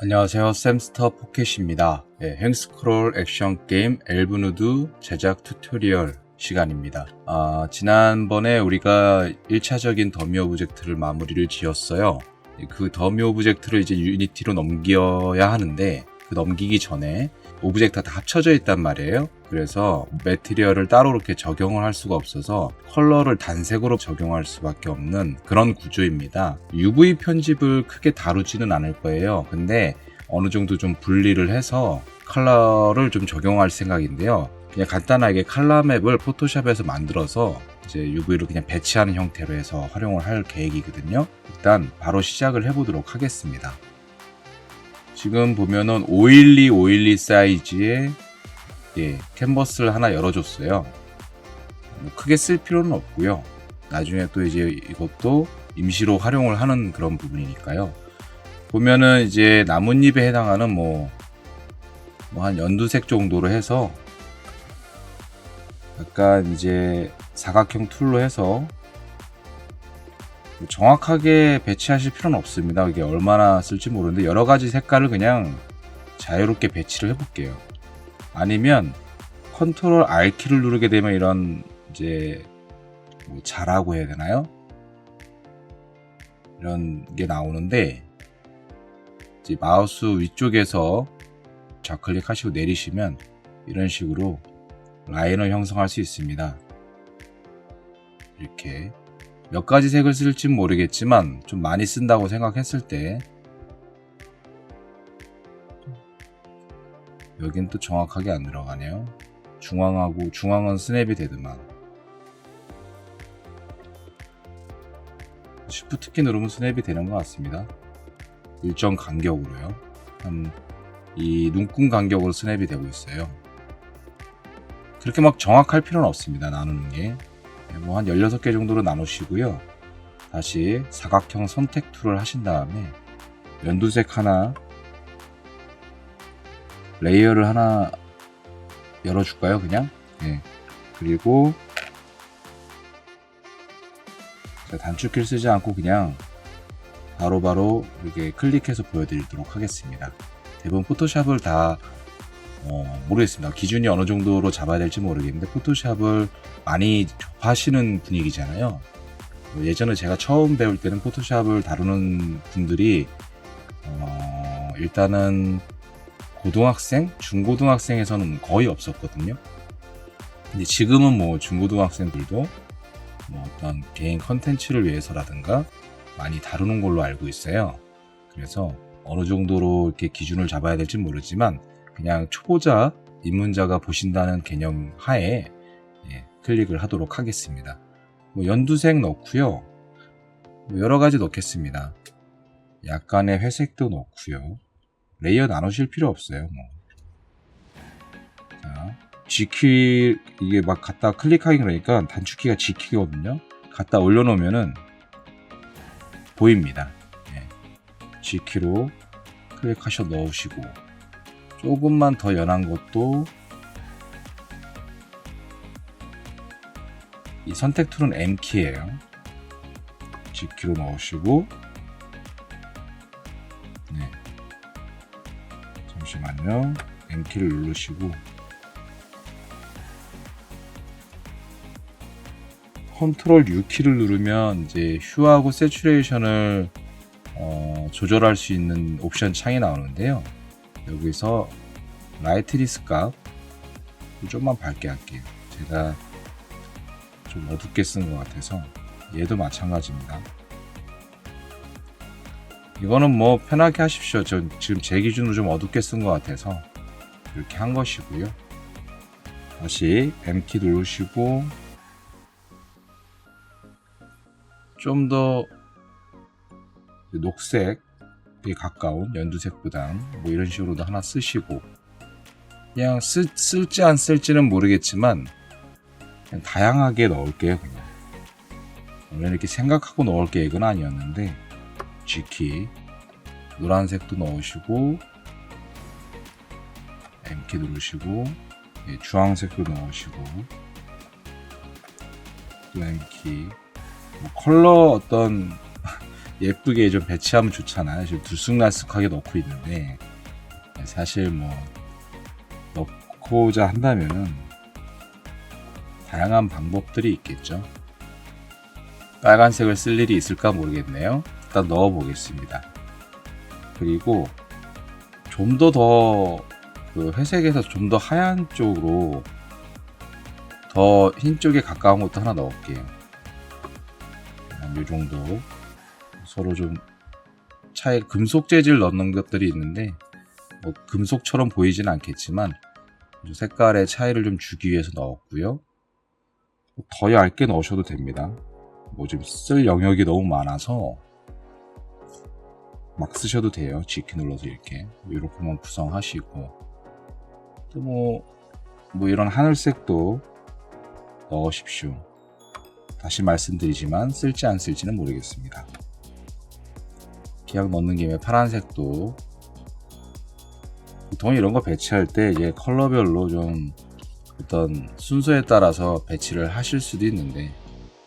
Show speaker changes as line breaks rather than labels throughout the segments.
안녕하세요. 샘스터 포켓입니다. 행스크롤 액션 게임 엘브누드 제작 튜토리얼 시간입니다. 지난번에 우리가 1차적인 더미 오브젝트를 마무리를 지었어요. 그 더미 오브젝트를 이제 유니티로 넘겨야 하는데 그 넘기기 전에 오브젝트가 다 합쳐져 있단 말이에요. 그래서 매트리얼을 따로 이렇게 적용을 할 수가 없어서 컬러를 단색으로 적용할 수밖에 없는 그런 구조입니다. UV 편집을 크게 다루지는 않을 거예요. 근데 어느 정도 좀 분리를 해서 컬러를 좀 적용할 생각인데요. 그냥 간단하게 컬러 맵을 포토샵에서 만들어서 이제 UV로 그냥 배치하는 형태로 해서 활용을 할 계획이거든요. 일단 바로 시작을 해보도록 하겠습니다. 지금 보면은 512 사이즈의 캔버스를 하나 열어줬어요. 크게 쓸 필요는 없고요. 나중에 또 이제 이것도 임시로 활용을 하는 그런 부분이니까요. 보면은 이제 나뭇잎에 해당하는 뭐 한 연두색 정도로 해서 약간 이제 사각형 툴로 해서 정확하게 배치하실 필요는 없습니다. 이게 얼마나 쓸지 모르는데 여러 가지 색깔을 그냥 자유롭게 배치를 해볼게요. 아니면 컨트롤 R 키를 누르게 되면 이런 이제 뭐 자라고 해야 되나요? 이런 게 나오는데 이제 마우스 위쪽에서 좌클릭하시고 내리시면 이런 식으로 라인을 형성할 수 있습니다. 이렇게 몇 가지 색을 쓸지는 모르겠지만 좀 많이 쓴다고 생각했을 때 여긴 또 정확하게 안 들어가네요. 중앙은 스냅이 되더만. Shift 키 누르면 스냅이 되는 것 같습니다. 일정 간격으로요. 이 눈금 간격으로 스냅이 되고 있어요. 그렇게 막 정확할 필요는 없습니다. 나누는 게. 뭐 한 16개 정도로 나누시고요. 다시 사각형 선택 툴을 하신 다음에 연두색 하나, 레이어를 하나 열어줄까요? 그냥? 네. 그리고 단축키를 쓰지 않고 그냥 바로바로 이렇게 클릭해서 보여드리도록 하겠습니다. 대부분 포토샵을 다 모르겠습니다. 기준이 어느 정도로 잡아야 될지 모르겠는데 포토샵을 많이 하시는 분위기잖아요. 예전에 제가 처음 배울 때는 포토샵을 다루는 분들이 일단은 고등학생, 중고등학생에서는 거의 없었거든요. 근데 지금은 뭐 중고등학생들도 뭐 어떤 개인 컨텐츠를 위해서라든가 많이 다루는 걸로 알고 있어요. 그래서 어느 정도로 이렇게 기준을 잡아야 될지 모르지만 그냥 초보자 입문자가 보신다는 개념 하에 클릭을 하도록 하겠습니다. 뭐 연두색 넣고요. 뭐 여러 가지 넣겠습니다. 약간의 회색도 넣고요. 레이어 나누실 필요 없어요. 자, G키 이게 막 갖다 클릭하기 그러니까 단축키가 G키거든요. 갖다 올려놓으면은 보입니다. G키로 클릭하셔 넣으시고 조금만 더 연한 것도 이 선택 툴은 M키예요. G키로 넣으시고 잠시만요. M키를 누르시고 컨트롤 U키를 누르면 이제 휴하고 세츄레이션을 조절할 수 있는 옵션 창이 나오는데요. 여기서 라이트니스 값 좀만 밝게 할게요. 제가 좀 어둡게 쓴 것 같아서 얘도 마찬가지입니다. 이거는 뭐 편하게 하십시오. 저 지금 제 기준으로 좀 어둡게 쓴 것 같아서 이렇게 한 것이고요. 다시 M키 누르시고 좀 더 녹색에 가까운 연두색보다 뭐 이런 식으로도 하나 쓰시고 그냥 쓸지 안 쓸지는 모르겠지만 그냥 다양하게 넣을게요. 그냥 원래 이렇게 생각하고 넣을 계획은 아니었는데 G키 노란색도 넣으시고 M키 누르시고 주황색도 넣으시고 또 M키 뭐 컬러 어떤 예쁘게 좀 배치하면 좋잖아요. 지금 들쑥날쑥하게 넣고 있는데 사실 뭐 넣고자 한다면은 다양한 방법들이 있겠죠. 빨간색을 쓸 일이 있을까 모르겠네요. 일단 넣어 보겠습니다. 그리고 좀 더 그 회색에서 좀 더 하얀 쪽으로 더 흰 쪽에 가까운 것도 하나 넣을게요. 이 정도. 서로 좀 차이, 금속 재질 넣는 것들이 있는데 뭐 금속처럼 보이진 않겠지만 색깔의 차이를 좀 주기 위해서 넣었고요. 더 얇게 넣으셔도 됩니다. 뭐 지금 쓸 영역이 너무 많아서 막 쓰셔도 돼요. G키 눌러서 이렇게만 구성하시고, 또 뭐 이런 하늘색도 넣으십시오. 다시 말씀드리지만 쓸지 안 쓸지는 모르겠습니다. 그냥 넣는 김에 파란색도, 보통 이런 거 배치할 때 이제 컬러별로 좀 어떤 순서에 따라서 배치를 하실 수도 있는데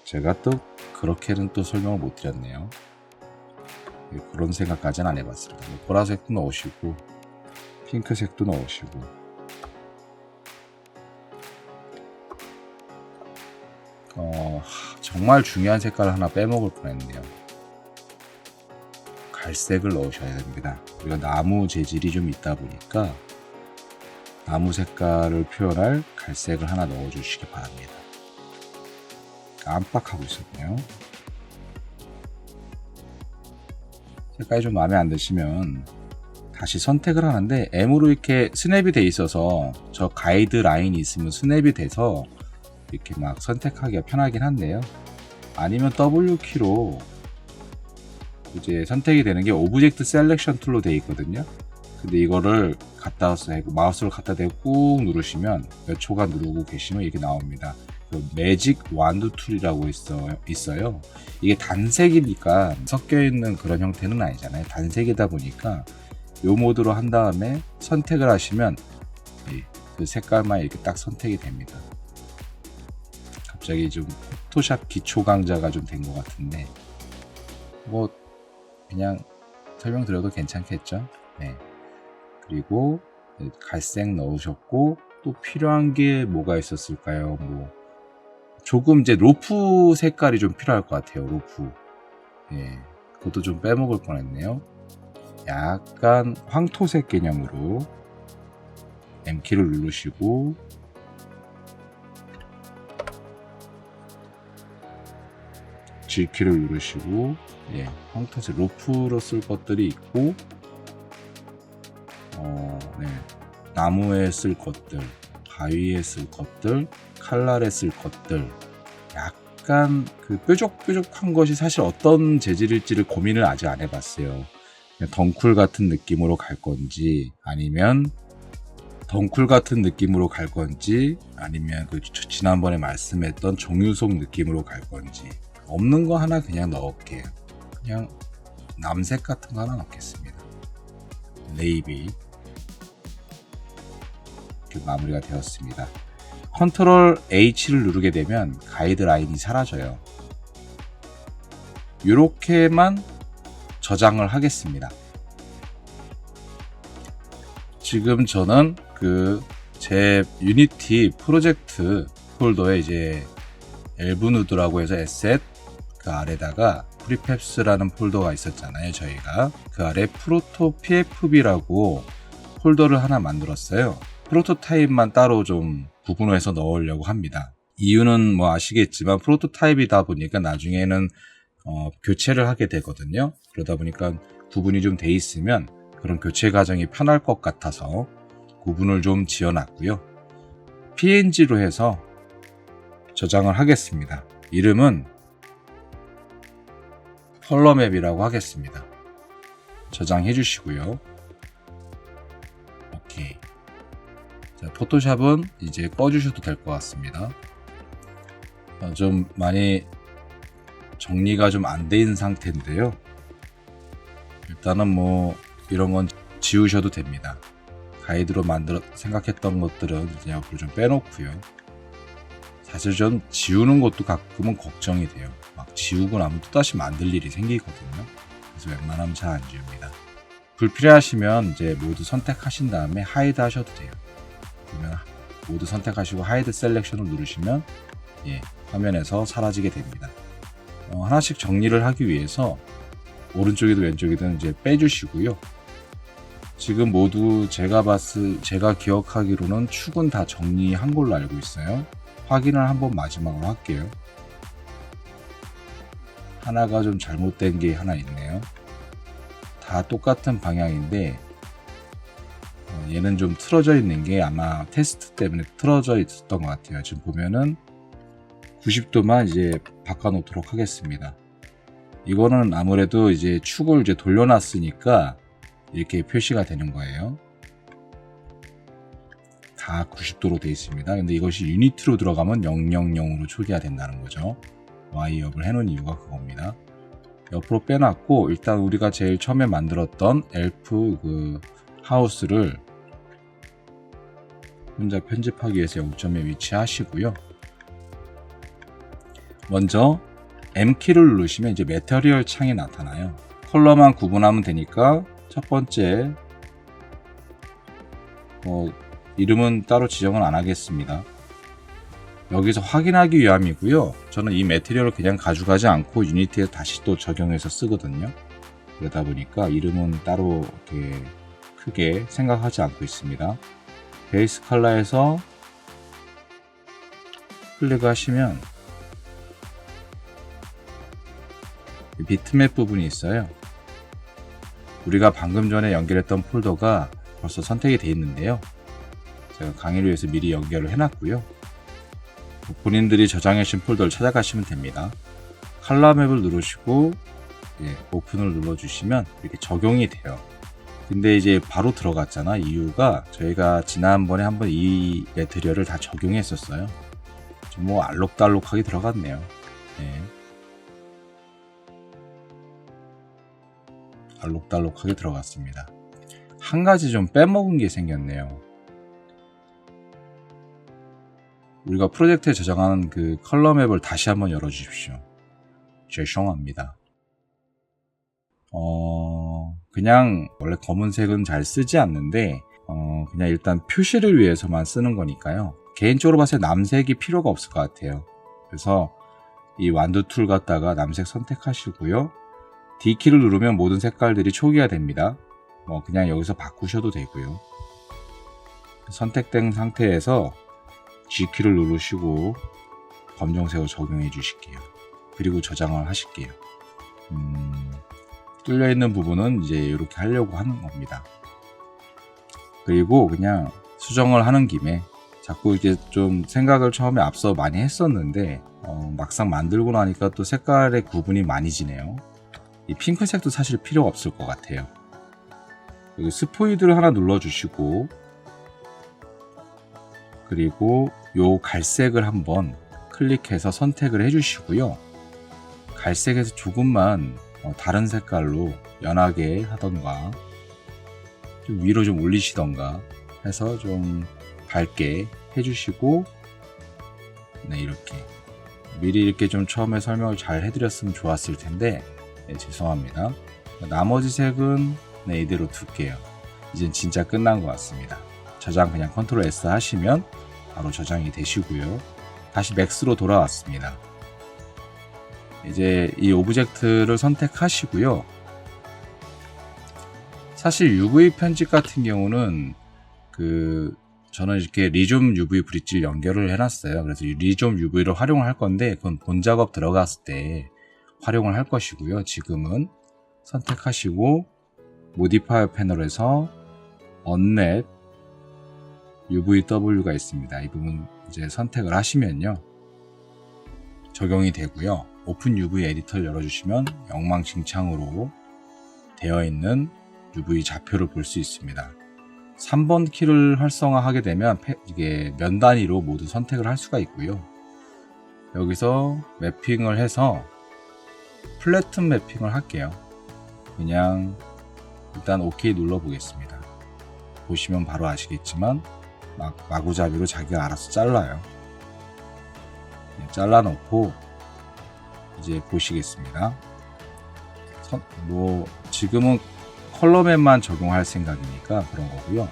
제가 또 그렇게는 또 설명을 못 드렸네요. 그런 생각까지는 안 해봤습니다. 보라색도 넣으시고 핑크색도 넣으시고, 정말 중요한 색깔을 하나 빼먹을 뻔했네요. 갈색을 넣으셔야 됩니다. 우리가 나무 재질이 좀 있다 보니까 나무 색깔을 표현할 갈색을 하나 넣어주시기 바랍니다. 깜빡하고 있었네요. 색깔이 좀 마음에 안 드시면 다시 선택을 하는데, M으로 이렇게 스냅이 돼 있어서 저 가이드 라인이 있으면 스냅이 돼서 이렇게 막 선택하기가 편하긴 한데요. 아니면 W키로 이제 선택이 되는 게 오브젝트 셀렉션 툴로 되어 있거든요. 근데 이거를 마우스를 갖다 대고 꾹 누르시면 몇 초간 누르고 계시면 이렇게 나옵니다. 매직 완드 툴이라고 있어요. 이게 단색이니까 섞여 있는 그런 형태는 아니잖아요. 단색이다 보니까 이 모드로 한 다음에 선택을 하시면 그 색깔만 이렇게 딱 선택이 됩니다. 갑자기 좀 포토샵 기초 강좌가 좀 된 것 같은데 뭐 그냥 설명드려도 괜찮겠죠? 네. 그리고 갈색 넣으셨고, 또 필요한 게 뭐가 있었을까요? 뭐 조금 이제 로프 색깔이 좀 필요할 것 같아요. 로프. 예, 그것도 좀 빼먹을 뻔했네요. 약간 황토색 개념으로 M키를 누르시고 G키를 누르시고, 황토색 로프로 쓸 것들이 있고, 나무에 쓸 것들, 바위에 쓸 것들, 칼날에 쓸 것들, 약간 그 뾰족뾰족한 것이 사실 어떤 재질일지를 고민을 아직 안 해봤어요. 덩쿨 같은 느낌으로 갈 건지, 아니면 덩쿨 같은 느낌으로 갈 건지, 아니면 그 지난번에 말씀했던 종유석 느낌으로 갈 건지. 없는 거 하나 그냥 넣을게요. 그냥 남색 같은 거 하나 넣겠습니다. 네이비. 이렇게 마무리가 되었습니다. 컨트롤 H를 누르게 되면 가이드라인이 사라져요. 이렇게만 저장을 하겠습니다. 지금 저는 제 유니티 프로젝트 폴더에 이제 엘브누드라고 해서 에셋, 그 아래다가 프리팹스라는 폴더가 있었잖아요. 저희가 그 아래 프로토 PFB라고 폴더를 하나 만들었어요. 프로토타입만 따로 좀 구분해서 넣으려고 합니다. 이유는 뭐 아시겠지만 프로토타입이다 보니까 나중에는 교체를 하게 되거든요. 그러다 보니까 구분이 좀 돼 있으면 그런 교체 과정이 편할 것 같아서 구분을 좀 지어놨고요. PNG로 해서 저장을 하겠습니다. 이름은 컬러맵이라고 하겠습니다. 저장해 주시고요. 오케이. 자, 포토샵은 이제 꺼주셔도 될 것 같습니다. 좀 많이 정리가 좀 안 돼 있는 상태인데요. 일단은 뭐 이런 건 지우셔도 됩니다. 가이드로 생각했던 것들은 그냥 옆으로 좀 빼놓고요. 사실 전 지우는 것도 가끔은 걱정이 돼요. 막 지우고 나면 또다시 만들 일이 생기거든요. 그래서 웬만하면 잘 안 지웁니다. 불필요하시면 이제 모두 선택하신 다음에 하이드 하셔도 돼요. 그러면 모두 선택하시고 하이드 셀렉션을 누르시면 화면에서 사라지게 됩니다. 하나씩 정리를 하기 위해서 오른쪽이든 왼쪽이든 이제 빼주시고요. 지금 모두 제가 기억하기로는 축은 다 정리한 걸로 알고 있어요. 확인을 한번 마지막으로 할게요. 하나가 좀 잘못된 게 하나 있네요. 다 똑같은 방향인데 얘는 좀 틀어져 있는 게 아마 테스트 때문에 틀어져 있었던 것 같아요. 지금 보면은 90도만 이제 바꿔놓도록 하겠습니다. 이거는 아무래도 이제 축을 이제 돌려놨으니까 이렇게 표시가 되는 거예요. 다 90도로 되어 있습니다. 근데 이것이 유니티로 들어가면 000으로 초기화 된다는 거죠. Y업을 해놓은 이유가 그겁니다. 옆으로 빼놨고 일단 우리가 제일 처음에 만들었던 엘프 하우스를 혼자 편집하기 위해서 0점에 위치하시고요. 먼저 M키를 누르시면 이제 매터리얼 창이 나타나요. 컬러만 구분하면 되니까 첫 번째 이름은 따로 지정은 안 하겠습니다. 여기서 확인하기 위함이고요. 저는 이 매트리얼을 그냥 가져가지 않고 유니티에 다시 또 적용해서 쓰거든요. 그러다 보니까 이름은 따로 이렇게 크게 생각하지 않고 있습니다. 베이스 컬러에서 클릭하시면 비트맵 부분이 있어요. 우리가 방금 전에 연결했던 폴더가 벌써 선택이 되어 있는데요. 제가 강의를 위해서 미리 연결을 해놨고요. 본인들이 저장하신 폴더를 찾아가시면 됩니다. 컬러 맵을 누르시고 오픈을 눌러주시면 이렇게 적용이 돼요. 근데 이제 바로 들어갔잖아. 이유가 저희가 지난번에 한번 이 매트리얼을 다 적용했었어요. 좀 뭐 알록달록하게 들어갔네요. 알록달록하게 들어갔습니다. 한 가지 좀 빼먹은 게 생겼네요. 우리가 프로젝트에 저장하는 그 컬러 맵을 다시 한번 열어주십시오. 죄송합니다. 그냥 원래 검은색은 잘 쓰지 않는데 그냥 일단 표시를 위해서만 쓰는 거니까요. 개인적으로 봤을 때 남색이 필요가 없을 것 같아요. 그래서 이 완두 툴 갖다가 남색 선택하시고요. D키를 누르면 모든 색깔들이 초기화 됩니다. 그냥 여기서 바꾸셔도 되고요. 선택된 상태에서 G키를 누르시고 검정색을 적용해 주실게요. 그리고 저장을 하실게요. 뚫려 있는 부분은 이제 이렇게 하려고 하는 겁니다. 그리고 그냥 수정을 하는 김에 자꾸 이렇게 좀 생각을 처음에 앞서 많이 했었는데 막상 만들고 나니까 또 색깔의 구분이 많이 지네요. 이 핑크색도 사실 필요가 없을 것 같아요. 여기 스포이드를 하나 눌러주시고 그리고 요 갈색을 한번 클릭해서 선택을 해주시고요. 갈색에서 조금만 다른 색깔로 연하게 하던가 좀 위로 좀 올리시던가 해서 좀 밝게 해주시고 이렇게 미리 이렇게 좀 처음에 설명을 잘 해드렸으면 좋았을 텐데 죄송합니다. 나머지 색은 이대로 둘게요. 이젠 진짜 끝난 것 같습니다. 저장 그냥 컨트롤 S 하시면 바로 저장이 되시고요. 다시 맥스로 돌아왔습니다. 이제 이 오브젝트를 선택하시고요. 사실 UV 편집 같은 경우는 저는 이렇게 리좀 UV 브릿지를 연결을 해놨어요. 그래서 이 리좀 UV를 활용할 건데 그건 본 작업 들어갔을 때 활용을 할 것이고요. 지금은 선택하시고 모디파이어 패널에서 언랩 UVW가 있습니다. 이 부분 이제 선택을 하시면요. 적용이 되고요. 오픈 UV 에디터를 열어주시면 엉망진창으로 되어 있는 UV 좌표를 볼 수 있습니다. 3번 키를 활성화하게 되면 이게 면 단위로 모두 선택을 할 수가 있고요. 여기서 매핑을 해서 플래튼 매핑을 할게요. 그냥 일단 OK 눌러 보겠습니다. 보시면 바로 아시겠지만 마구잡이로 자기가 알아서 잘라요. 잘라 놓고 이제 보시겠습니다. 지금은 컬러맵만 적용할 생각이니까 그런 거고요.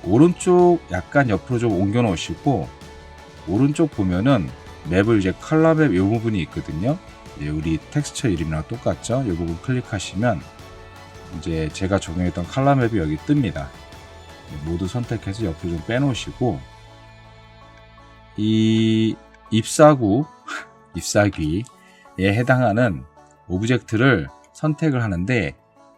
오른쪽 약간 옆으로 좀 옮겨 놓으시고, 오른쪽 보면은 맵을 이제 컬러맵 이 부분이 있거든요. 우리 텍스처 이름이랑 똑같죠? 이 부분 클릭하시면 이제 제가 적용했던 컬러맵이 여기 뜹니다. 모두 선택해서 옆으로 좀 빼놓으시고, 이 잎사귀에 해당하는 오브젝트를 선택을 하는데,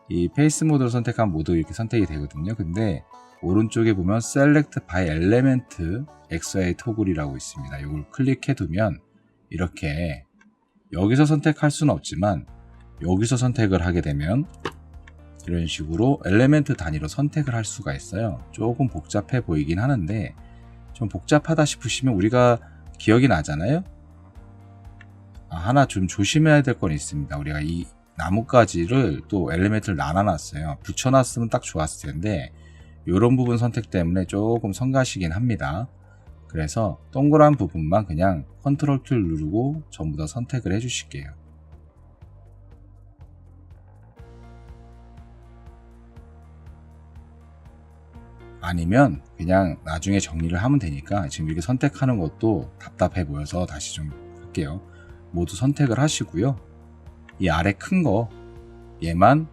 이 페이스 모드를 선택하면 모두 이렇게 선택이 되거든요. 근데 오른쪽에 보면 Select by Element XY 토글이라고 있습니다. 이걸 클릭해 두면 이렇게 여기서 선택할 수는 없지만 여기서 선택을 하게 되면 이런 식으로 엘리멘트 단위로 선택을 할 수가 있어요. 조금 복잡해 보이긴 하는데, 좀 복잡하다 싶으시면 우리가 기억이 나잖아요. 하나 좀 조심해야 될 건 있습니다. 우리가 이 나뭇가지를 또 엘리멘트를 나눠놨어요. 붙여놨으면 딱 좋았을 텐데 이런 부분 선택 때문에 조금 성가시긴 합니다. 그래서 동그란 부분만 그냥 컨트롤 키 누르고 전부 다 선택을 해주실게요. 아니면 그냥 나중에 정리를 하면 되니까 지금 이렇게 선택하는 것도 답답해 보여서 다시 좀 할게요. 모두 선택을 하시고요. 이 아래 큰 거 얘만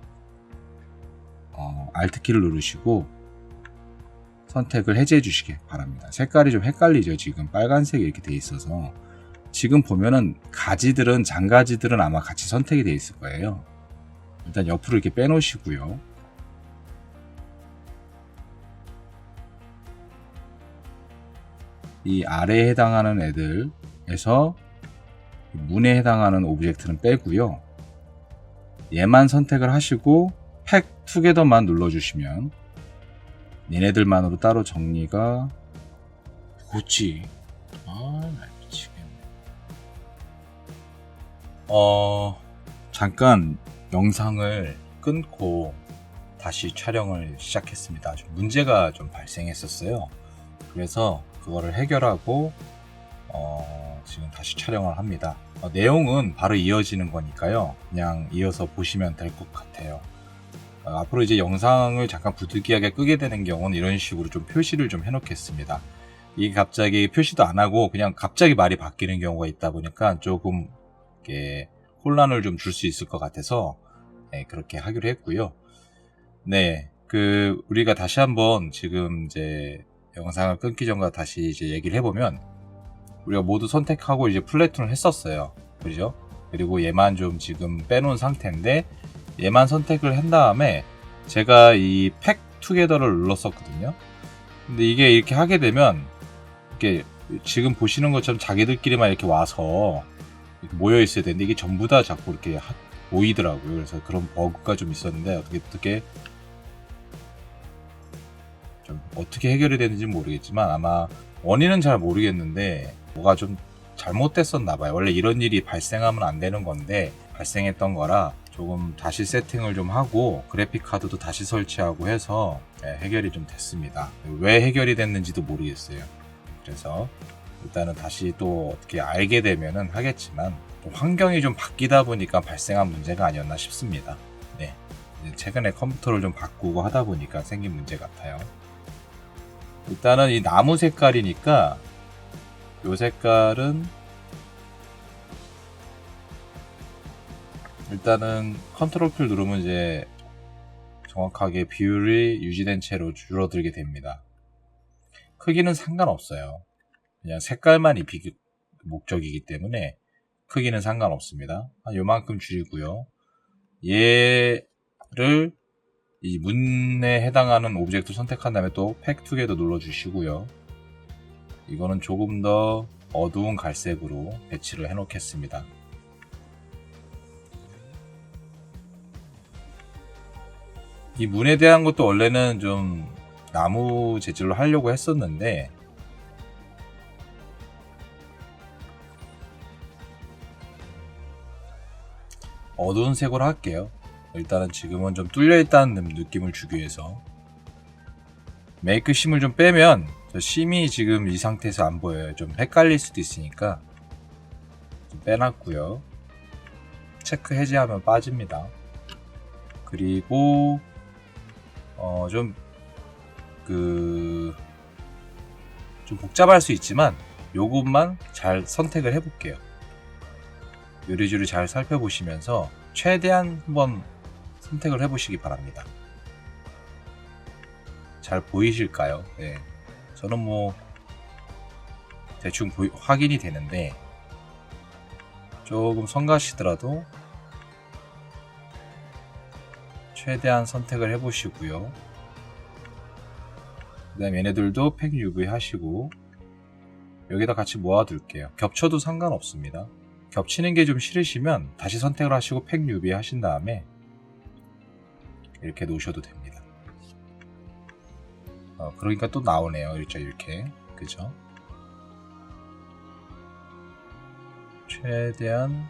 Alt키를 누르시고 선택을 해제해 주시기 바랍니다. 색깔이 좀 헷갈리죠. 지금 빨간색이 이렇게 돼 있어서. 지금 보면은 가지들은, 장가지들은 아마 같이 선택이 돼 있을 거예요. 일단 옆으로 이렇게 빼놓으시고요. 이 아래에 해당하는 애들에서 문에 해당하는 오브젝트는 빼고요. 얘만 선택을 하시고 팩 투게더만 눌러주시면 얘네들만으로 따로 정리가 뭐지? 날 미치겠네. 잠깐 영상을 끊고 다시 촬영을 시작했습니다. 좀 문제가 좀 발생했었어요. 그래서 그거를 해결하고 지금 다시 촬영을 합니다. 내용은 바로 이어지는 거니까요. 그냥 이어서 보시면 될 것 같아요. 앞으로 이제 영상을 잠깐 부득이하게 끄게 되는 경우는 이런 식으로 좀 표시를 좀 해놓겠습니다. 이게 갑자기 표시도 안 하고 그냥 갑자기 말이 바뀌는 경우가 있다 보니까 조금 이렇게 혼란을 좀 줄 수 있을 것 같아서 그렇게 하기로 했고요. 우리가 다시 한번 지금 이제 영상을 끊기 전과 다시 이제 얘기를 해보면, 우리가 모두 선택하고 이제 플래툰을 했었어요. 그죠? 그리고 얘만 좀 지금 빼놓은 상태인데, 얘만 선택을 한 다음에 제가 이 팩 투게더를 눌렀었거든요. 근데 이게 이렇게 하게 되면 이렇게 지금 보시는 것처럼 자기들끼리만 이렇게 와서 이렇게 모여 있어야 되는데 이게 전부 다 자꾸 이렇게 모이더라고요. 그래서 그런 버그가 좀 있었는데 어떻게 해결이 되는지 모르겠지만, 아마 원인은 잘 모르겠는데 뭐가 좀 잘못됐었나 봐요. 원래 이런 일이 발생하면 안 되는 건데 발생했던 거라 조금 다시 세팅을 좀 하고 그래픽 카드도 다시 설치하고 해서 해결이 좀 됐습니다. 왜 해결이 됐는지도 모르겠어요. 그래서 일단은 다시 또 어떻게 알게 되면은 하겠지만, 좀 환경이 좀 바뀌다 보니까 발생한 문제가 아니었나 싶습니다. 최근에 컴퓨터를 좀 바꾸고 하다 보니까 생긴 문제 같아요. 일단은 이 나무 색깔이니까 이 색깔은 일단은 컨트롤 키 누르면 이제 정확하게 비율이 유지된 채로 줄어들게 됩니다. 크기는 상관없어요. 그냥 색깔만 입히기 목적이기 때문에 크기는 상관없습니다. 요만큼 줄이고요. 얘를 이 문에 해당하는 오브젝트 선택한 다음에 또 팩 투게더 눌러주시고요. 이거는 조금 더 어두운 갈색으로 배치를 해 놓겠습니다. 이 문에 대한 것도 원래는 좀 나무 재질로 하려고 했었는데, 어두운 색으로 할게요. 일단은 지금은 좀 뚫려있다는 느낌을 주기 위해서. 메이크 심을 좀 빼면 저 심이 지금 이 상태에서 안 보여요. 좀 헷갈릴 수도 있으니까 좀 빼놨고요. 체크 해제하면 빠집니다. 그리고 좀 복잡할 수 있지만 요것만 잘 선택을 해볼게요. 요리조리 잘 살펴보시면서 최대한 한번 선택을 해보시기 바랍니다. 잘 보이실까요? 네. 저는 뭐 대충 확인이 되는데 조금 성가시더라도 최대한 선택을 해보시고요. 그 다음 얘네들도 팩 UV 하시고 여기다 같이 모아둘게요. 겹쳐도 상관없습니다. 겹치는 게 좀 싫으시면 다시 선택을 하시고 팩 UV 하신 다음에 이렇게 놓으셔도 됩니다. 그러니까 또 나오네요. 이렇게 그죠? 최대한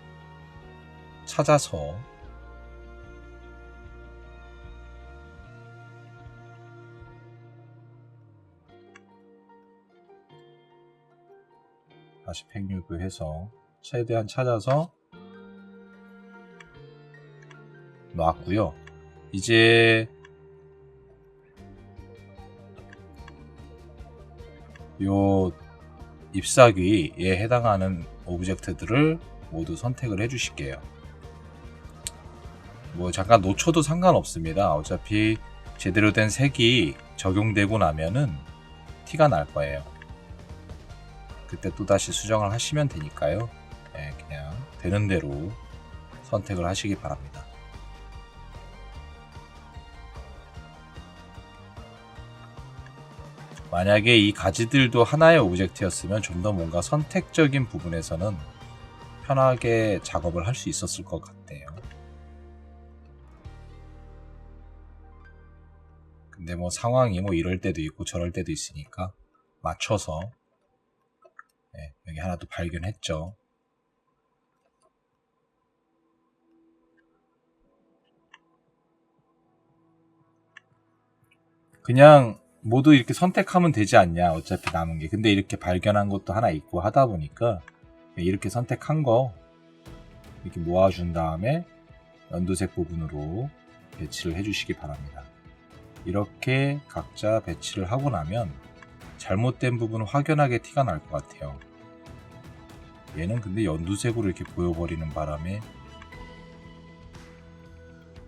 찾아서 다시 팩 UV 해서 최대한 찾아서 놨고요. 이제 요 잎사귀에 해당하는 오브젝트들을 모두 선택을 해 주실게요. 뭐 잠깐 놓쳐도 상관없습니다. 어차피 제대로 된 색이 적용되고 나면은 티가 날 거예요. 그때 또다시 수정을 하시면 되니까요. 네, 그냥 되는 대로 선택을 하시기 바랍니다. 만약에 이 가지들도 하나의 오브젝트였으면 좀 더 뭔가 선택적인 부분에서는 편하게 작업을 할 수 있었을 것 같아요. 근데 뭐 상황이 뭐 이럴 때도 있고 저럴 때도 있으니까 맞춰서 네, 여기 하나 또 발견했죠. 그냥 모두 이렇게 선택하면 되지 않냐, 어차피 남은 게. 근데 이렇게 발견한 것도 하나 있고 하다 보니까 이렇게 선택한 거 이렇게 모아준 다음에 연두색 부분으로 배치를 해주시기 바랍니다. 이렇게 각자 배치를 하고 나면 잘못된 부분은 확연하게 티가 날 것 같아요. 얘는 근데 연두색으로 이렇게 보여버리는 바람에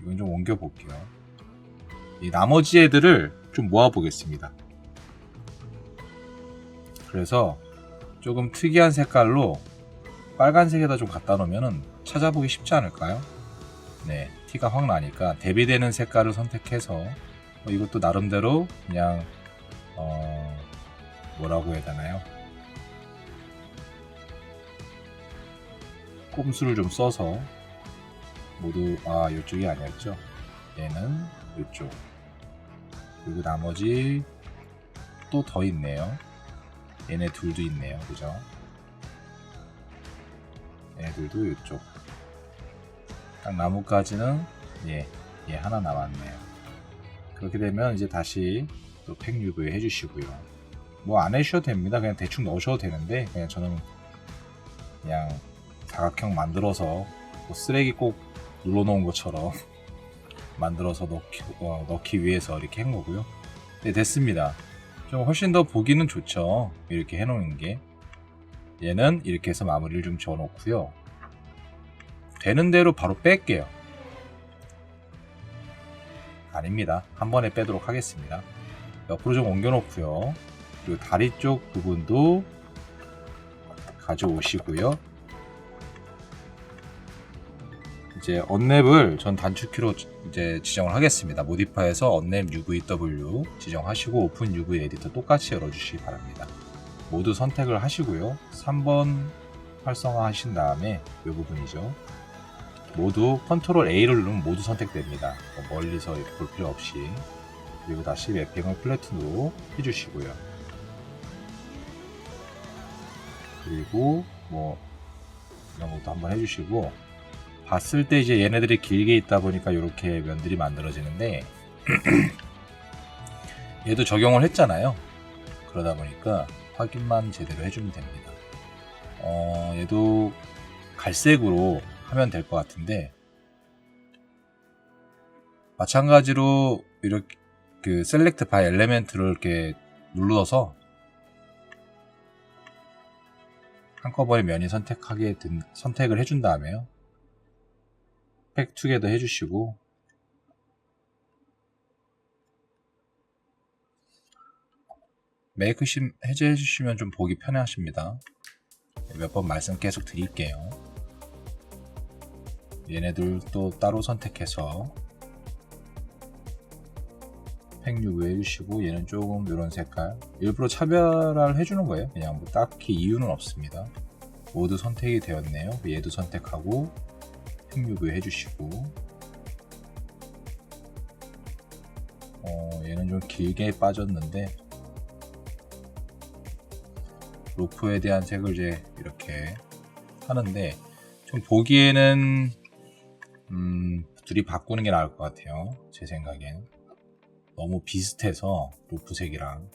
이건 좀 옮겨 볼게요. 이 나머지 애들을 좀 모아 보겠습니다. 그래서 조금 특이한 색깔로 빨간색에다 좀 갖다 놓으면 찾아보기 쉽지 않을까요? 네, 티가 확 나니까 대비되는 색깔을 선택해서 이것도 나름대로 그냥 뭐라고 해야 되나요? 꼼수를 좀 써서 모두 이쪽이 아니었죠? 얘는 이쪽, 그리고 나머지 또 더 있네요. 얘네 둘도 있네요. 그죠? 얘네들도 이쪽. 딱 나뭇가지는 얘 하나 남았네요. 그렇게 되면 이제 다시 또 팩 UV 해주시고요. 뭐 안 해주셔도 됩니다. 그냥 대충 넣으셔도 되는데 그냥 저는 그냥 사각형 만들어서 뭐 쓰레기 꼭 눌러놓은 것처럼 만들어서 넣기 위해서 이렇게 한 거고요. 네, 됐습니다. 좀 훨씬 더 보기는 좋죠. 이렇게 해놓는 게. 얘는 이렇게 해서 마무리를 좀 지어놓고요. 되는 대로 바로 뺄게요. 아닙니다. 한 번에 빼도록 하겠습니다. 옆으로 좀 옮겨놓고요. 그리고 다리 쪽 부분도 가져오시고요. 이제 언랩을 전 단축키로 이제 지정을 하겠습니다. 모디파이에서 언랩 UVW 지정하시고 오픈 UV 에디터 똑같이 열어주시기 바랍니다. 모두 선택을 하시고요. 3번 활성화 하신 다음에 이 부분이죠. 모두 컨트롤 A를 누르면 모두 선택됩니다. 멀리서 이렇게 볼 필요 없이. 그리고 다시 맵핑을 플래튼으로 해주시고요. 그리고 뭐 이런 것도 한번 해주시고, 봤을 때 이제 얘네들이 길게 있다 보니까 이렇게 면들이 만들어지는데 얘도 적용을 했잖아요. 그러다 보니까 확인만 제대로 해주면 됩니다. 얘도 갈색으로 하면 될 것 같은데, 마찬가지로 이렇게 그 셀렉트 바이 엘레멘트를 이렇게 눌러서 한꺼번에 면이 선택을 해준 다음에요. 팩 투게더 해주시고, 메이크 심 해제해 주시면 좀 보기 편하십니다. 몇 번 말씀 계속 드릴게요. 얘네들 또 따로 선택해서 팩 유브 해주시고, 얘는 조금 이런 색깔 일부러 차별화를 해주는 거예요. 그냥 뭐 딱히 이유는 없습니다. 모두 선택이 되었네요. 얘도 선택하고 팩 유브 해주시고, 얘는 좀 길게 빠졌는데 로프에 대한 색을 이제 이렇게 하는데, 좀 보기에는 둘이 바꾸는 게 나을 것 같아요. 제 생각엔 너무 비슷해서 로프색이랑.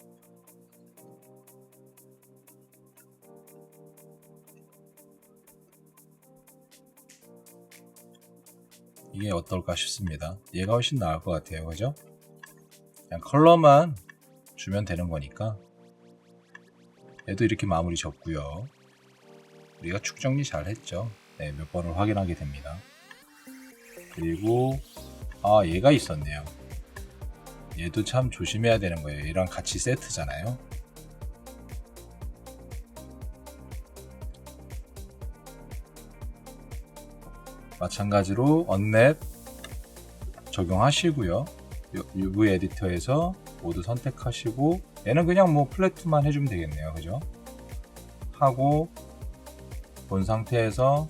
이게 어떨까 싶습니다. 얘가 훨씬 나을 것 같아요. 그죠? 그냥 컬러만 주면 되는 거니까. 얘도 이렇게 마무리 졌고요. 우리가 축 정리 잘 했죠. 네, 몇 번을 확인하게 됩니다. 그리고 얘가 있었네요. 얘도 참 조심해야 되는 거예요. 얘랑 같이 세트잖아요. 마찬가지로 언랩 적용하시고요. UV 에디터에서 모두 선택하시고, 얘는 그냥 뭐 플랫만 해주면 되겠네요. 그죠? 하고 본 상태에서,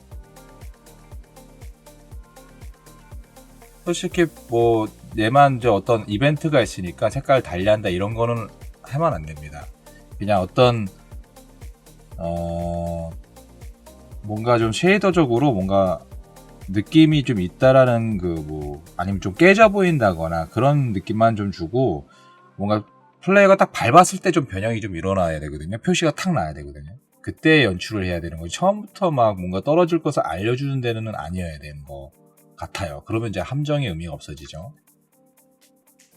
솔직히 뭐 얘만 이제 어떤 이벤트가 있으니까 색깔 달리한다 이런 거는 하면 안 됩니다. 그냥 어떤 뭔가 좀 쉐이더적으로 뭔가 느낌이 좀 있다라는 아니면 좀 깨져 보인다거나 그런 느낌만 좀 주고, 뭔가 플레이어가 딱 밟았을 때 좀 변형이 좀 일어나야 되거든요. 표시가 탁 나야 되거든요. 그때 연출을 해야 되는 거죠. 처음부터 막 뭔가 떨어질 것을 알려주는 데는 아니어야 되는 거 같아요. 그러면 이제 함정의 의미가 없어지죠.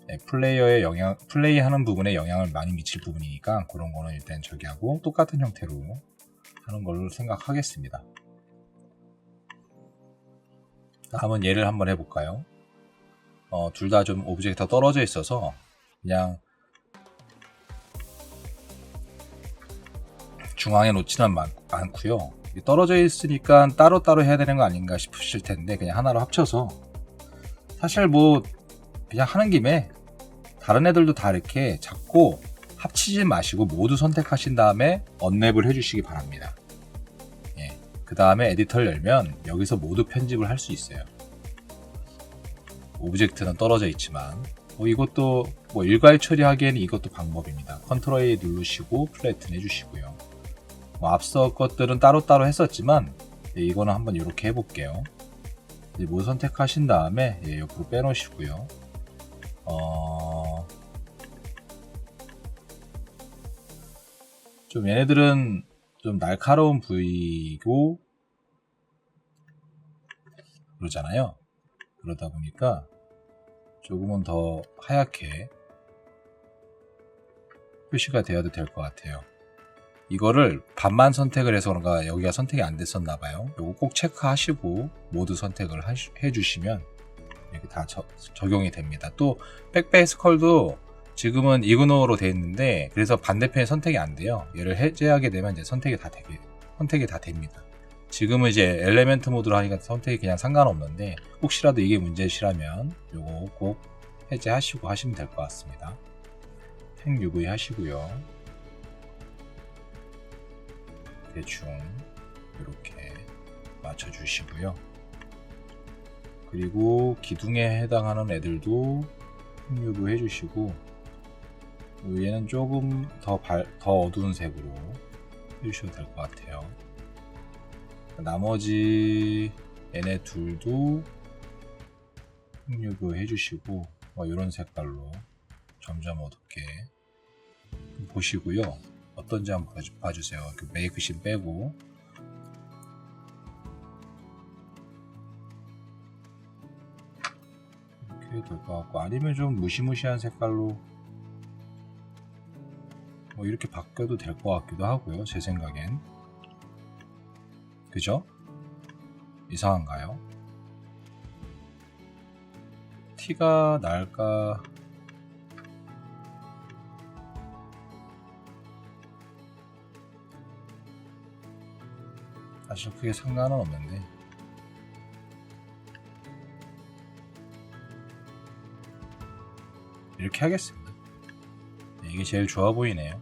네, 플레이하는 부분에 영향을 많이 미칠 부분이니까 그런 거는 일단 저기 하고, 똑같은 형태로 하는 걸로 생각하겠습니다. 다음은 얘를 한번 해볼까요? 둘 다 좀 오브젝트가 떨어져 있어서 그냥 중앙에 놓지는 않고요. 떨어져 있으니까 따로따로 해야 되는 거 아닌가 싶으실 텐데, 그냥 하나로 합쳐서, 사실 뭐 그냥 하는 김에 다른 애들도 다 이렇게 잡고 합치지 마시고 모두 선택하신 다음에 언랩을 해주시기 바랍니다. 그 다음에 에디터를 열면 여기서 모두 편집을 할 수 있어요. 오브젝트는 떨어져 있지만, 이것도 일괄 처리하기에는 이것도 방법입니다. 컨트롤 A 누르시고 플래튼 해주시고요. 앞서 것들은 따로따로 했었지만, 이거는 한번 이렇게 해볼게요. 모두 선택하신 다음에 옆으로 빼놓으시고요. 좀 얘네들은 좀 날카로운 부위고 그러잖아요. 그러다 보니까 조금은 더 하얗게 표시가 되어도 될 것 같아요. 이거를 반만 선택을 해서 그런가 여기가 선택이 안 됐었나 봐요. 이거 꼭 체크하시고 모두 선택을 해주시면 이렇게 다 적용이 됩니다. 또 백베이스 컬도 지금은 이그노로 되어 있는데, 그래서 반대편에 선택이 안 돼요. 얘를 해제하게 되면 이제 선택이 다 됩니다. 지금은 이제 엘리멘트 모드로 하니까 선택이 그냥 상관없는데, 혹시라도 이게 문제시라면 요거 꼭 해제하시고 하시면 될 것 같습니다. 팩 UV 하시고요. 대충 이렇게 맞춰주시고요. 그리고 기둥에 해당하는 애들도 팩 UV 해주시고, 얘는 조금 더 어두운 색으로 해주셔도 될 것 같아요. 나머지 얘네 둘도 팩 UV 해주시고, 이런 색깔로 점점 어둡게 보시고요. 어떤지 한번 봐주세요. 그 메이크 심 빼고, 해도 될 것 같고, 아니면 좀 무시무시한 색깔로 뭐 이렇게 바뀌어도 될 것 같기도 하고요. 제 생각엔. 그죠? 이상한가요? 티가 날까? 사실 크게 상관은 없는데, 이렇게 하겠습니다. 이게 제일 좋아 보이네요.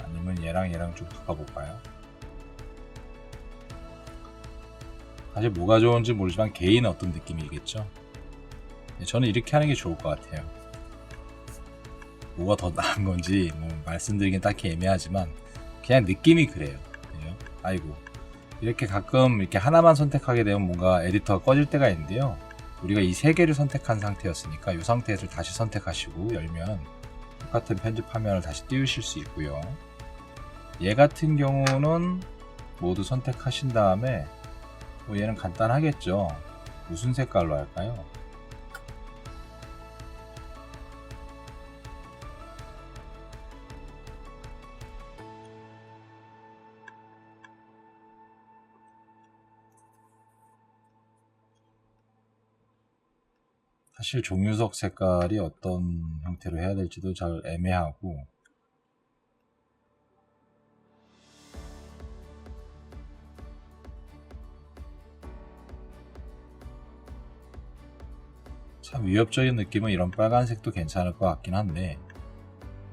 아니면 얘랑 좀 바꿔볼까요? 사실 뭐가 좋은지 모르지만 개인은 어떤 느낌이겠죠. 저는 이렇게 하는 게 좋을 것 같아요. 뭐가 더 나은 건지 뭐 말씀드리긴 딱히 애매하지만 그냥 느낌이 그래요. 아이고, 이렇게 가끔 이렇게 하나만 선택하게 되면 뭔가 에디터가 꺼질 때가 있는데요. 우리가 이 세 개를 선택한 상태였으니까 이 상태에서 다시 선택하시고 열면 똑같은 편집 화면을 다시 띄우실 수 있고요. 얘 같은 경우는 모두 선택하신 다음에 뭐 얘는 간단하겠죠. 무슨 색깔로 할까요? 사실 종유석 색깔이 어떤 형태로 해야 될지도 잘 애매하고, 참 위협적인 느낌은 이런 빨간색도 괜찮을 것 같긴 한데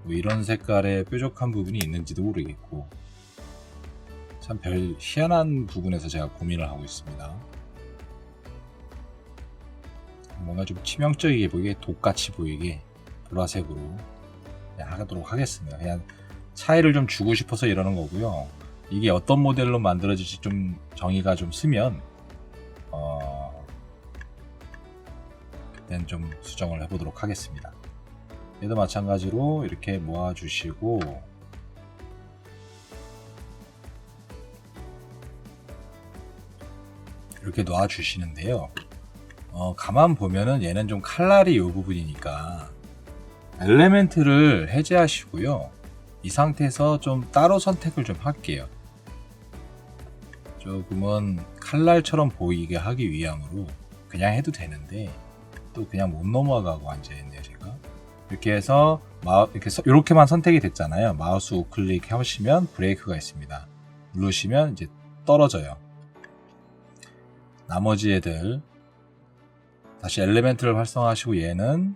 뭐 이런 색깔의 뾰족한 부분이 있는지도 모르겠고, 참 별 희한한 부분에서 제가 고민을 하고 있습니다. 뭔가 좀 치명적이게 보이게, 독같이 보이게 보라색으로 하도록 하겠습니다. 그냥 차이를 좀 주고 싶어서 이러는 거고요. 이게 어떤 모델로 만들어질지 좀 정의가 좀 쓰면 그때는 좀 수정을 해보도록 하겠습니다. 얘도 마찬가지로 이렇게 모아주시고, 이렇게 놔주시는데요. 가만 보면은 얘는 좀 칼날이 이 부분이니까 엘레멘트를 해제하시고요. 이 상태에서 좀 따로 선택을 좀 할게요. 조금은 칼날처럼 보이게 하기 위함으로 그냥 해도 되는데 또 그냥 못 넘어가고 앉아있네요. 제가 이렇게 해서 이렇게만 선택이 됐잖아요. 마우스 우클릭 하시면 브레이크가 있습니다. 누르시면 이제 떨어져요. 나머지 애들 다시 엘리멘트를 활성화하시고 얘는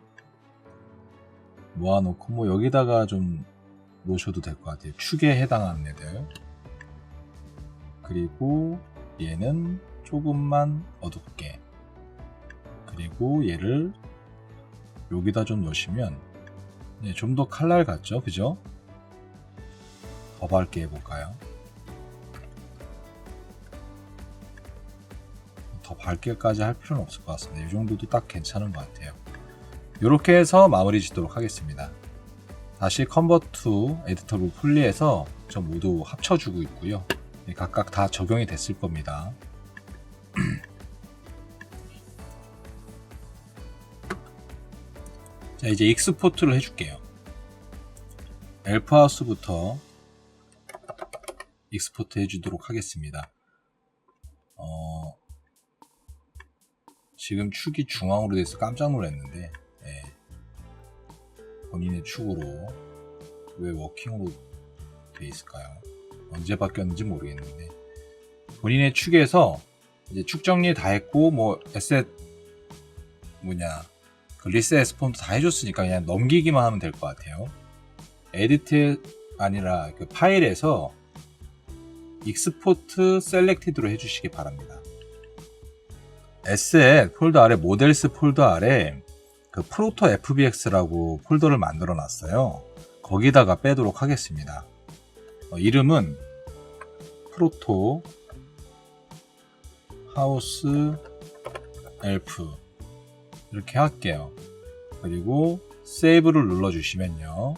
모아놓고 뭐 여기다가 좀 놓으셔도 될 것 같아요. 축에 해당하는 애들. 그리고 얘는 조금만 어둡게, 그리고 얘를 여기다 좀 놓으시면 좀 더 칼날 같죠? 그죠? 더 밝게 해볼까요? 더 밝게까지 할 필요는 없을 것 같습니다. 이 정도도 딱 괜찮은 것 같아요. 이렇게 해서 마무리 짓도록 하겠습니다. 다시 컨버트 투 에디터로 분리해서 저 모두 합쳐주고 있고요. 각각 다 적용이 됐을 겁니다. 자, 이제 익스포트를 해줄게요. 엘프하우스부터 익스포트 해주도록 하겠습니다. 지금 축이 중앙으로 돼서 깜짝 놀랐는데, 본인의 축으로 왜 워킹으로 돼 있을까요? 언제 바뀌었는지 모르겠는데, 본인의 축에서 이제 축 정리 다 했고 뭐 에셋 그 리셋 폰도 다 해줬으니까 그냥 넘기기만 하면 될 것 같아요. 에디트 아니라 그 파일에서 익스포트 셀렉티드로 해주시기 바랍니다. 에셋 폴더 아래 모델스 폴더 아래 그 프로토 fbx라고 폴더를 만들어 놨어요. 거기다가 빼도록 하겠습니다. 이름은 프로토 하우스 엘프 이렇게 할게요. 그리고 세이브를 눌러주시면요.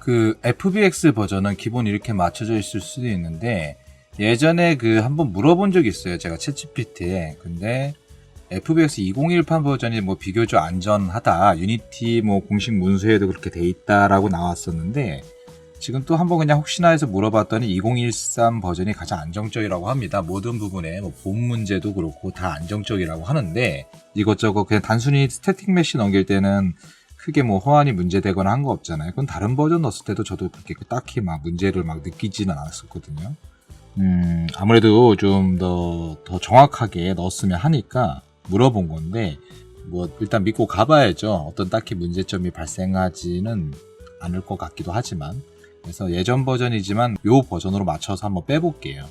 그 FBX 버전은 기본 이렇게 맞춰져 있을 수도 있는데 예전에 그 한번 물어본 적이 있어요. 제가 챗GPT에. 근데 FBX 2018 버전이 뭐 비교적 안전하다. 유니티 뭐 공식 문서에도 그렇게 돼 있다라고 나왔었는데 지금 또 한번 그냥 혹시나 해서 물어봤더니 2013 버전이 가장 안정적이라고 합니다. 모든 부분에 뭐 본 문제도 그렇고 다 안정적이라고 하는데 이것저것 그냥 단순히 스태틱 메시 넘길 때는 크게 뭐 호환이 문제되거나 한 거 없잖아요. 그건 다른 버전 넣었을 때도 저도 그렇게 딱히 막 문제를 막 느끼지는 않았었거든요. 아무래도 좀 더 정확하게 넣었으면 하니까 물어본 건데 뭐 일단 믿고 가봐야죠. 어떤 딱히 문제점이 발생하지는 않을 것 같기도 하지만 그래서 예전 버전이지만 요 버전으로 맞춰서 한번 빼볼게요.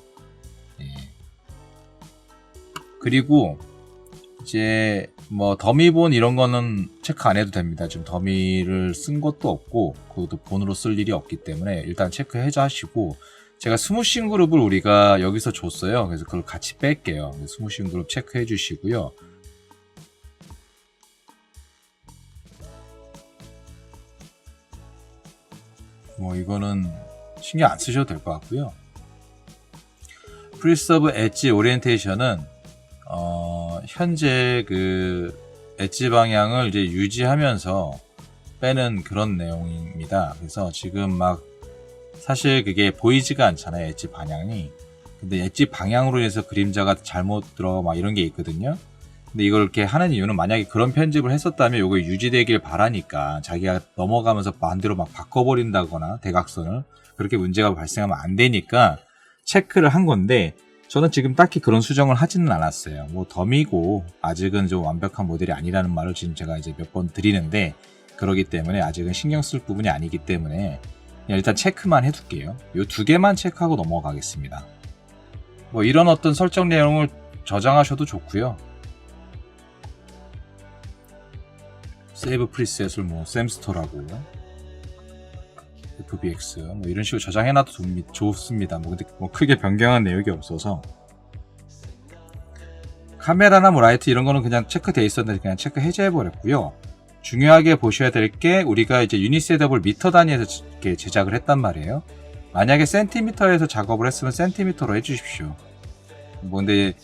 예. 그리고 이제 뭐 더미본 이런 거는 체크 안 해도 됩니다. 지금 더미를 쓴 것도 없고 그것도 본으로 쓸 일이 없기 때문에 일단 체크 해제하시고 제가 스무싱 그룹을 우리가 여기서 줬어요. 그래서 그걸 같이 뺄게요. 스무싱 그룹 체크해 주시고요. 뭐 이거는 신경 안 쓰셔도 될 것 같고요. 프리서브 엣지 오리엔테이션은 현재 그 엣지 방향을 이제 유지하면서 빼는 그런 내용입니다. 그래서 지금 막 사실 그게 보이지가 않잖아요. 엣지 방향이. 근데 엣지 방향으로 인해서 그림자가 잘못 들어가 막 이런 게 있거든요. 근데 이걸 이렇게 하는 이유는 만약에 그런 편집을 했었다면 이거 유지되길 바라니까 자기가 넘어가면서 반대로 막 바꿔버린다거나 대각선을 그렇게 문제가 발생하면 안 되니까 체크를 한 건데 저는 지금 딱히 그런 수정을 하지는 않았어요. 뭐 덤이고 아직은 좀 완벽한 모델이 아니라는 말을 지금 제가 이제 몇 번 드리는데 그러기 때문에 아직은 신경 쓸 부분이 아니기 때문에 그냥 일단 체크만 해둘게요. 이 두 개만 체크하고 넘어가겠습니다. 뭐 이런 어떤 설정 내용을 저장하셔도 좋고요. 세이브 프리셋을 뭐 샘스토라고 FBX 뭐 이런 식으로 저장해놔도 좋습니다. 뭐 근데 뭐 크게 변경한 내용이 없어서 카메라나 뭐 라이트 이런 거는 그냥 체크돼 있었는데 그냥 체크 해제해 버렸고요. 중요하게 보셔야 될 게 우리가 이제 유닛 셋업을 미터 단위에서 이렇게 제작을 했단 말이에요. 만약에 센티미터에서 작업을 했으면 센티미터로 해주십시오. 뭐 근데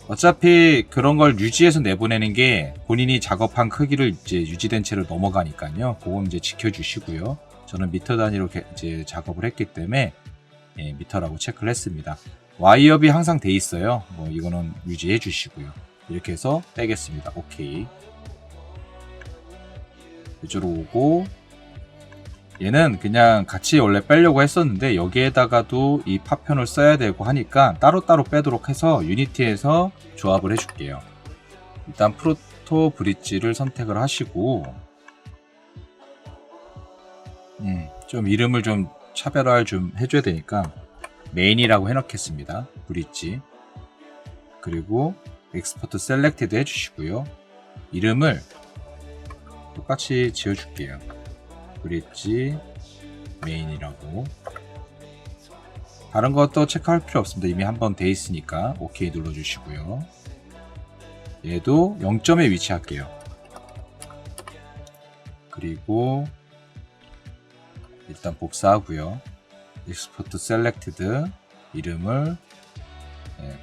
어차피 그런 걸 유지해서 내보내는 게 본인이 작업한 크기를 이제 유지된 채로 넘어가니까요. 그건 이제 지켜주시고요. 저는 미터 단위로 이제 작업을 했기 때문에 예, 미터라고 체크를 했습니다. 와이업이 항상 돼 있어요. 뭐 이거는 유지해 주시고요. 이렇게 해서 빼겠습니다. 오케이. 이쪽으로 오고 얘는 그냥 같이 원래 빼려고 했었는데 여기에다가도 이 파편을 써야 되고 하니까 따로따로 빼도록 해서 유니티에서 조합을 해줄게요. 일단 프로토 브릿지를 선택을 하시고 좀 이름을 좀 차별화를 좀 해줘야 되니까 메인이라고 해놓겠습니다. 브릿지 그리고 엑스포트 셀렉티드 해주시고요. 이름을 똑같이 지어줄게요. 브릿지 메인이라고. 다른 것도 체크할 필요 없습니다. 이미 한번 돼 있으니까 OK 눌러주시고요. 얘도 0점에 위치할게요. 그리고 일단 복사하고요. 익스포트 셀렉티드 이름을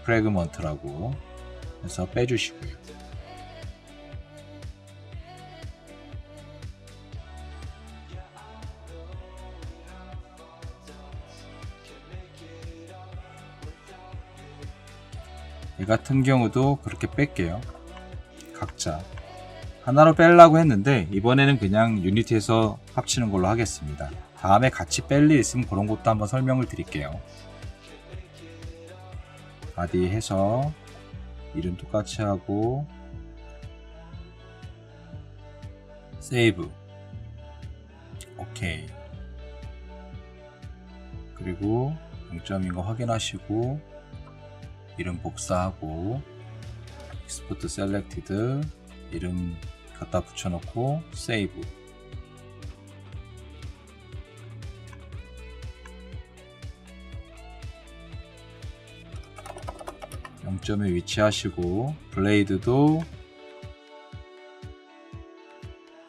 프래그먼트라고 해서 빼주시고요. 이 같은 경우도 그렇게 뺄게요. 각자 하나로 빼려고 했는데 이번에는 그냥 유니티에서 합치는 걸로 하겠습니다. 다음에 같이 뺄 일 있으면 그런 것도 한번 설명을 드릴게요. 바디 해서 이름 똑같이 하고 세이브 오케이. 그리고 0점인 거 확인하시고 이름 복사하고 익스포트 셀렉티드 이름 갖다 붙여놓고 세이브. 점에 위치하시고 블레이드도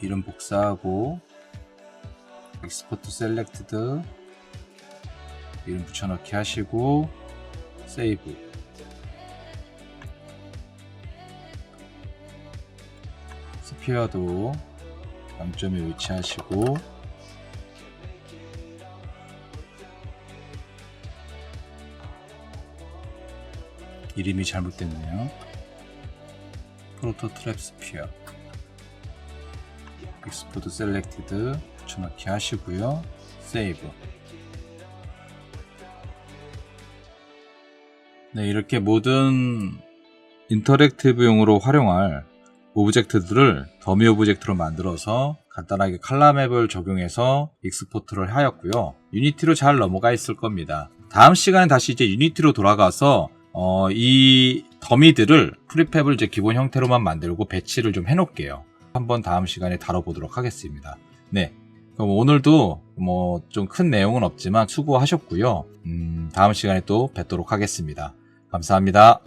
이름 복사하고 익스포트 셀렉트드 이름 붙여넣기 하시고 세이브. 스피어도 0점에 위치하시고 이름이 잘못됐네요. 프로토 트랩 스피어 익스포트 셀렉티드 붙여넣기 하시고요. 세이브. 네, 이렇게 모든 인터랙티브용으로 활용할 오브젝트들을 더미 오브젝트로 만들어서 간단하게 칼라 맵을 적용해서 익스포트를 하였고요. 유니티로 잘 넘어가 있을 겁니다. 다음 시간에 다시 이제 유니티로 돌아가서 이 더미들을 프리팹을 이제 기본 형태로만 만들고 배치를 좀 해놓을게요. 한번 다음 시간에 다뤄보도록 하겠습니다. 네, 그럼 오늘도 뭐 좀 큰 내용은 없지만 수고하셨고요. 다음 시간에 또 뵙도록 하겠습니다. 감사합니다.